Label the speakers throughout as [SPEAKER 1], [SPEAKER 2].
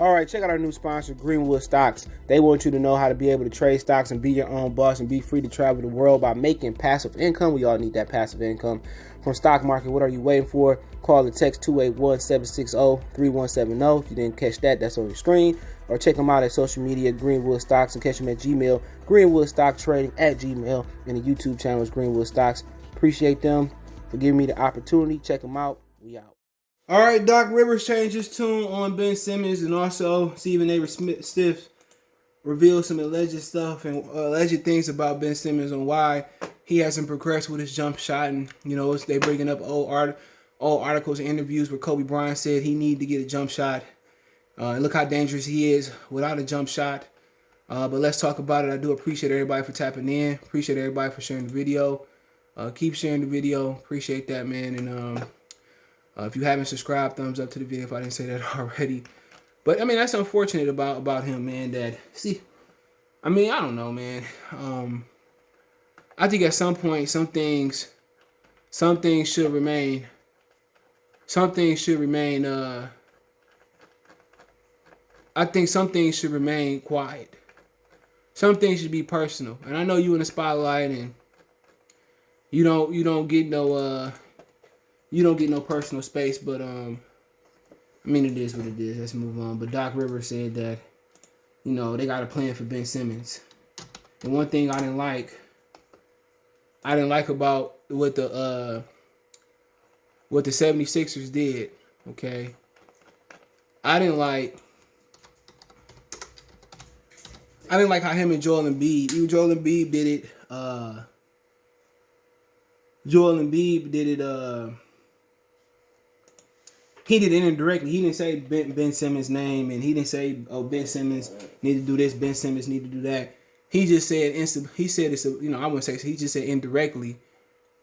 [SPEAKER 1] All right, check out our new sponsor, Greenwood Stocks. They want you to know how to be able to trade stocks and be your own boss and be free to travel the world by making passive income. We all need that passive income from stock market. What are you waiting for? Call or text 281-760-3170. If you didn't catch that, that's on your screen. Or check them out at social media, Greenwood Stocks, and catch them at Gmail, greenwoodstocktrading at Gmail, and the YouTube channel is Greenwood Stocks. Appreciate them for giving me the opportunity. Check them out. We out. All right, Doc Rivers changed his tune on Ben Simmons, and also Stephen A. Smith revealed some alleged stuff and alleged things about Ben Simmons on why he hasn't progressed with his jump shot. And, you know, they bringing up old articles and interviews where Kobe Bryant said he needed to get a jump shot. And look how dangerous he is without a jump shot. But let's talk about it. I do appreciate everybody for tapping in. Appreciate everybody for sharing the video. Keep sharing the video. Appreciate that, man. And if you haven't subscribed, thumbs up to the video if I didn't say that already. But, I mean, that's unfortunate about him, man. That, see, I mean, I don't know, man. I think at some point, some things should remain. I think some things should remain quiet. Some things should be personal. And I know you in the spotlight and you don't get no personal space, but I mean, it is what it is. Let's move on. But Doc Rivers said that, you know, they got a plan for Ben Simmons. And one thing I didn't like about what the 76ers did, okay? I didn't like how him and Joel Embiid did it. He did it indirectly. He didn't say Ben Simmons' name, and he didn't say, "Oh, Ben Simmons need to do this. Ben Simmons need to do that." He just said He said it's I wouldn't say. He just said indirectly.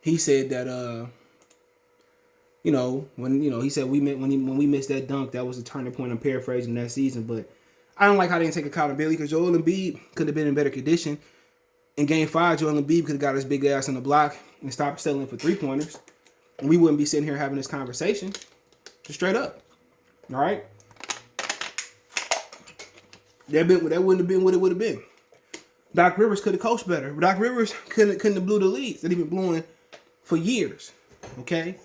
[SPEAKER 1] He said that he said when we missed that dunk, that was a turning point. I'm paraphrasing that season, but I don't like how they didn't take accountability because Joel Embiid could have been in better condition. In Game 5, Joel Embiid could have got his big ass on the block and stopped settling for 3-pointers, and we wouldn't be sitting here having this conversation. Just straight up. All right? That wouldn't have been what it would have been. Doc Rivers could have coached better. Doc Rivers couldn't have blew the leads that he been blowing for years. Okay?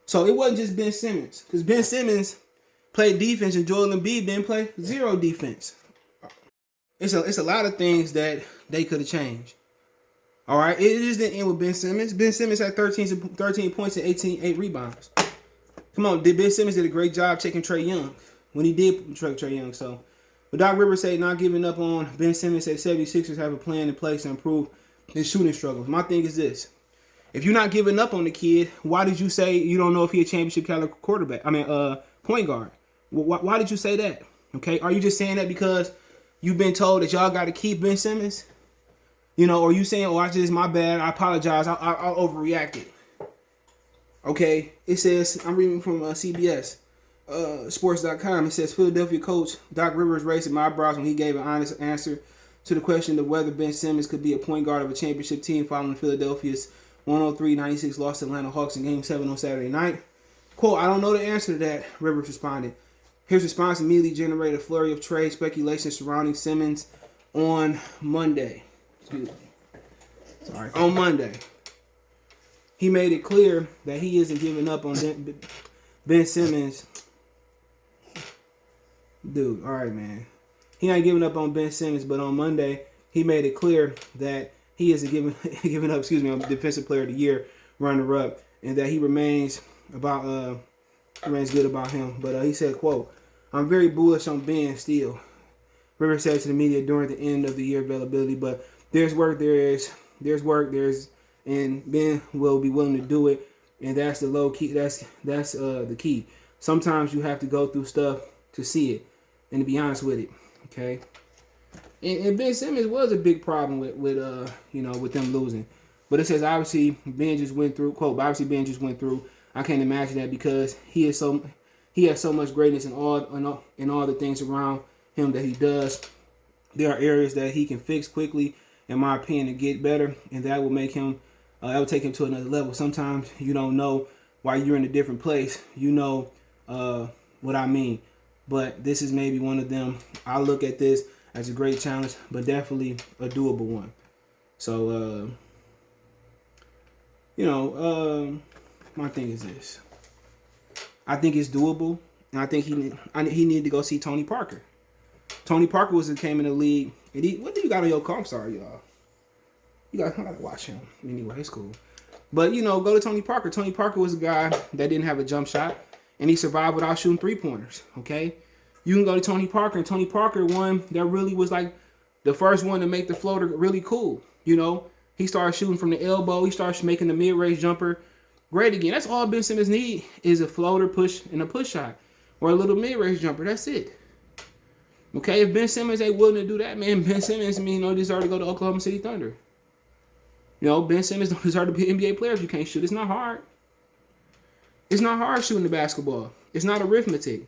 [SPEAKER 1] So it wasn't just Ben Simmons. Because Ben Simmons played defense and Joel Embiid didn't play zero defense. It's a lot of things that they could have changed. All right? It just didn't end with Ben Simmons. Ben Simmons had 13 points and 8 rebounds. Come on, Ben Simmons did a great job checking Trae Young when he did check Trae Young. So, but Doc Rivers said not giving up on Ben Simmons. Said 76ers have a plan in place to improve his shooting struggles. My thing is this: if you're not giving up on the kid, why did you say you don't know if he's a championship caliber quarterback? I mean, point guard. Why did you say that? Okay, are you just saying that because you've been told that y'all got to keep Ben Simmons? You know, or you saying, "Oh, my bad. I apologize. I overreacted." Okay, it says, I'm reading from CBS, sports.com. It says, Philadelphia coach Doc Rivers raised my eyebrows when he gave an honest answer to the question of whether Ben Simmons could be a point guard of a championship team following Philadelphia's 103-96 loss to Atlanta Hawks in Game 7 on Saturday night. Quote, I don't know the answer to that, Rivers responded. His response immediately generated a flurry of trade speculation surrounding Simmons on Monday. On Monday. He made it clear that he isn't giving up on Ben Simmons. Dude, all right, man. He ain't giving up on Ben Simmons, but on Monday, he made it clear that he isn't giving up, on Defensive Player of the Year runner-up, and that he remains good about him. But he said, quote, I'm very bullish on Ben still. Rivers said to the media during the end of the year availability, but there's work, and Ben will be willing to do it, and that's the low key. That's the key. Sometimes you have to go through stuff to see it, and to be honest with it, okay. And Ben Simmons was a big problem with them losing, but it says obviously Ben just went through. Quote, obviously Ben just went through. I can't imagine that because he has so much greatness in all the things around him that he does. There are areas that he can fix quickly, in my opinion, to get better, and that will make him. That will take him to another level. Sometimes you don't know why you're in a different place. You know what I mean. But this is maybe one of them. I look at this as a great challenge, but definitely a doable one. So, my thing is this. I think it's doable, and I think he needed to go see Tony Parker. Tony Parker came in the league. And what do you got on your car? I'm sorry, y'all. I gotta watch him. Anyway, it's cool. But, go to Tony Parker. Tony Parker was a guy that didn't have a jump shot, and he survived without shooting three-pointers, okay? You can go to Tony Parker, and Tony Parker, one that really was like the first one to make the floater really cool, He started shooting from the elbow. He started making the mid-range jumper great again. That's all Ben Simmons need is a floater push and a push shot or a little mid-range jumper. That's it. Okay, if Ben Simmons ain't willing to do that, man, Ben Simmons, deserve to go to Oklahoma City Thunder. Ben Simmons don't deserve to be an NBA player if you can't shoot. It's not hard. It's not hard shooting the basketball. It's not arithmetic.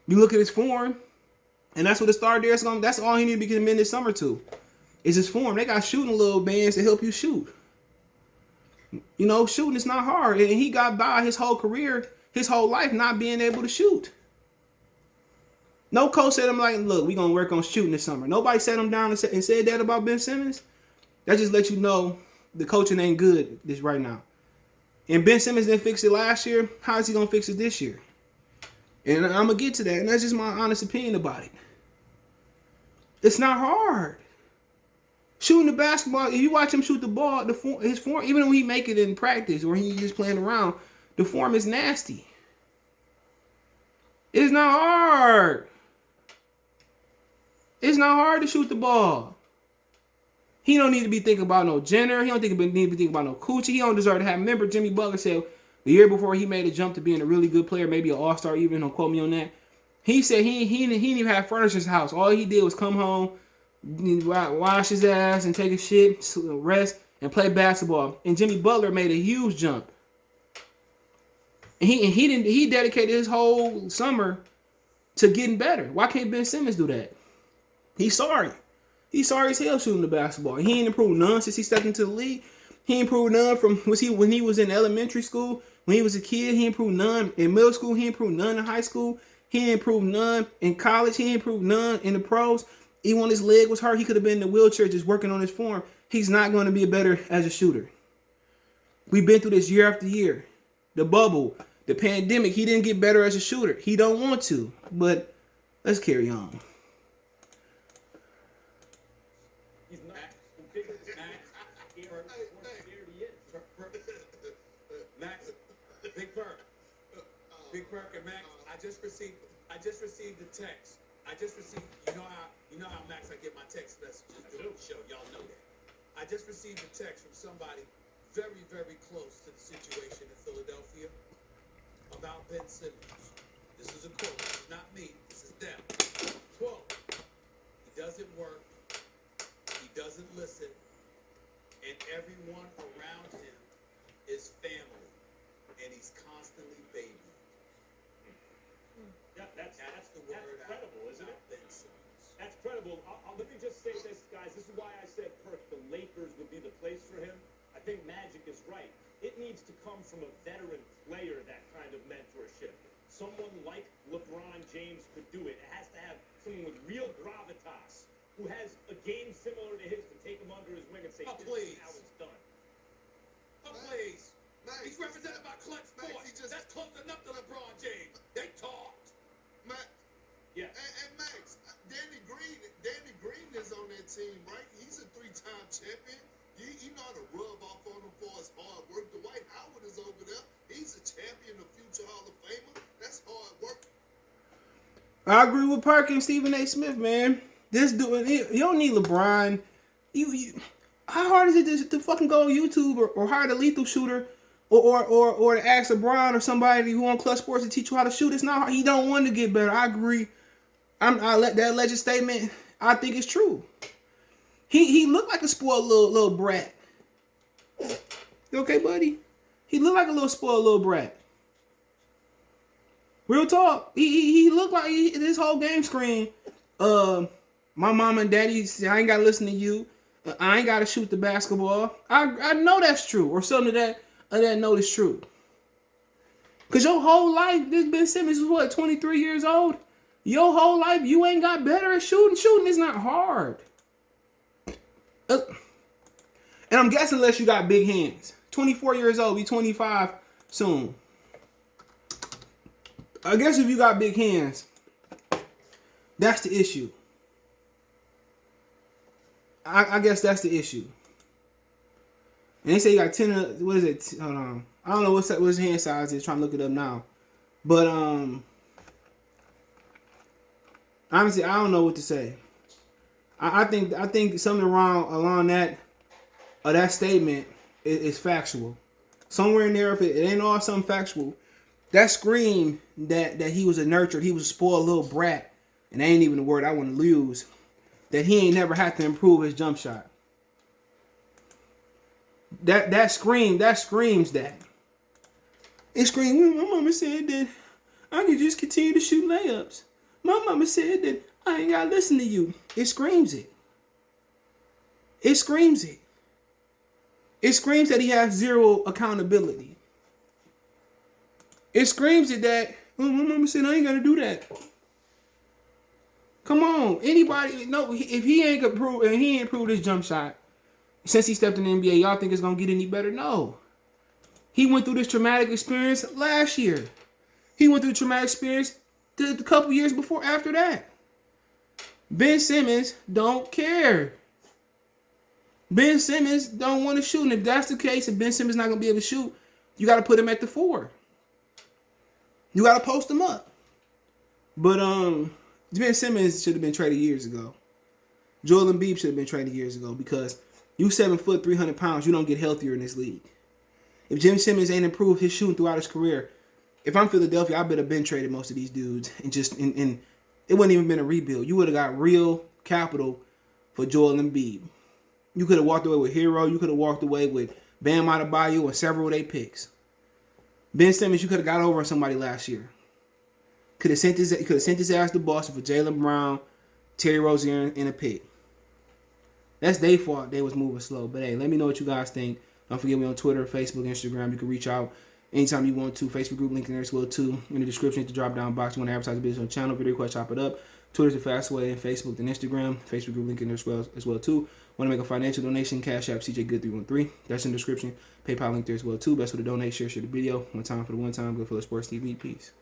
[SPEAKER 1] You look at his form, and that's what the star there is going. That's all he need to be committed this summer to, is his form. They got shooting little bands to help you shoot. Shooting is not hard, and he got by his whole career, his whole life, not being able to shoot. No coach said him like, look, we gonna work on shooting this summer. Nobody sat him down and said that about Ben Simmons. That just lets you know the coaching ain't good this right now. And Ben Simmons didn't fix it last year. How is he gonna fix it this year? And I'm gonna get to that, and that's just my honest opinion about it. It's not hard. Shooting the basketball, if you watch him shoot the ball, his form, even when he make it in practice or he just playing around, the form is nasty. It's not hard. It's not hard to shoot the ball. He don't need to be thinking about no Jenner. He don't need to be thinking about no Coochie. He don't deserve to have. Remember, Jimmy Butler said the year before he made a jump to being a really good player, maybe an all-star even, don't quote me on that. He said he didn't even have furniture in his house. All he did was come home, wash his ass and take a shit, rest, and play basketball. And Jimmy Butler made a huge jump. And he dedicated his whole summer to getting better. Why can't Ben Simmons do that? He's sorry. He's sorry as hell shooting the basketball. He ain't improved none since he stepped into the league. He improved none when he was in elementary school. When he was a kid, he improved none. In middle school, he improved none. In high school, he improved none. In college, he improved none. In the pros, even when his leg was hurt, he could have been in the wheelchair just working on his form. He's not going to be better as a shooter. We've been through this year after year. The bubble, the pandemic, he didn't get better as a shooter. He don't want to, but let's carry on.
[SPEAKER 2] Big Perk and Max, I just received the text. You know how Max, I get my text messages during the show. Y'all know that. I just received a text from somebody very, very close to the situation in Philadelphia about Ben Simmons. This is a quote. This is not me. This is them. Quote. He doesn't work. He doesn't listen. And everyone around him is family. And he's constantly babying.
[SPEAKER 3] Yeah, that's the word. That's credible, isn't it?
[SPEAKER 2] Ben Simmons.
[SPEAKER 3] That's credible. Let me just say this, guys. This is why I said Perk, the Lakers would be the place for him. I think Magic is right. It needs to come from a veteran player, that kind of mentorship. Someone like LeBron James could do it. It has to have someone with real gravitas, who has a game similar to his, to take him under his wing and say, this is how it's done.
[SPEAKER 2] Please. Max, he's represented by Clutch Sports. That's close enough to LeBron James. They talked.
[SPEAKER 4] Max.
[SPEAKER 3] Yeah.
[SPEAKER 4] And Max, Danny Green is on that team, right? He's a 3-time champion. You know how to rub off on him for his hard work. Dwight Howard is over there. He's a champion, a future Hall of Famer. That's hard work.
[SPEAKER 1] I agree with Parker and Stephen A. Smith, man. This dude, you don't need LeBron. How hard is it to fucking go on YouTube or hire a lethal shooter or to ask LeBron or somebody who on Clutch Sports to teach you how to shoot? It's not hard. He don't want to get better. I agree. I let that alleged statement, I think it's true. He looked like a spoiled little brat. You okay, buddy? He looked like a little spoiled little brat. Real talk. He looked like this whole game screen. My mom and daddy say, I ain't gotta listen to you. I ain't gotta shoot the basketball. I know that's true, or something that know is true. Cause your whole life, this Ben Simmons is what, 23 years old? Your whole life, you ain't got better at shooting. Shooting is not hard. And I'm guessing unless you got big hands. 24 years old, be 25 soon. I guess if you got big hands, that's the issue. I guess that's the issue. And they say you got 10, what is it? Hold on. I don't know what his hand size is. Trying to look it up now. But honestly, I don't know what to say. I think something wrong along that statement is factual. Somewhere in there, if it ain't all something factual, that screamed that he was a nurtured, he was a spoiled little brat, and that ain't even the word I want to use. That he ain't never had to improve his jump shot. That screams that. It screams, my mama said that I could just continue to shoot layups. My mama said that I ain't gotta listen to you. It screams it. It screams it. It screams that he has zero accountability. It screams it that my mama said I ain't gotta do that. Come on, anybody? No, if he ain't improved his jump shot since he stepped in the NBA, y'all think it's gonna get any better? No. He went through this traumatic experience last year. He went through a traumatic experience a couple years before after that. Ben Simmons don't care. Ben Simmons don't want to shoot. And if that's the case, if Ben Simmons not gonna be able to shoot, you got to put him at the 4. You got to post him up. But Ben Simmons should have been traded years ago. Joel Embiid should have been traded years ago because you 7 foot, 300 pounds, you don't get healthier in this league. If Jim Simmons ain't improved his shooting throughout his career, if I'm Philadelphia, I better been traded most of these dudes and it wouldn't even been a rebuild. You would have got real capital for Joel Embiid. You could have walked away with Hero. You could have walked away with Bam Adebayo and several of their picks. Ben Simmons, you could have got over on somebody last year. Could have sent his ass to Boston for Jaylen Brown, Terry Rozier, and a pick. That's their fault. They was moving slow. But hey, let me know what you guys think. Don't forget me on Twitter, Facebook, Instagram. You can reach out anytime you want to. Facebook group link in there as well too. In the description, hit the drop down box. You want to advertise the business on the channel, video request, chop it up. Twitter's the fast way, and Facebook and Instagram. Facebook group link in there as well too. Want to make a financial donation? Cash App CJGood313. That's in the description. PayPal link there as well too. Best way to donate. Share the video. One time for the one time. Go for the Sports TV. Peace.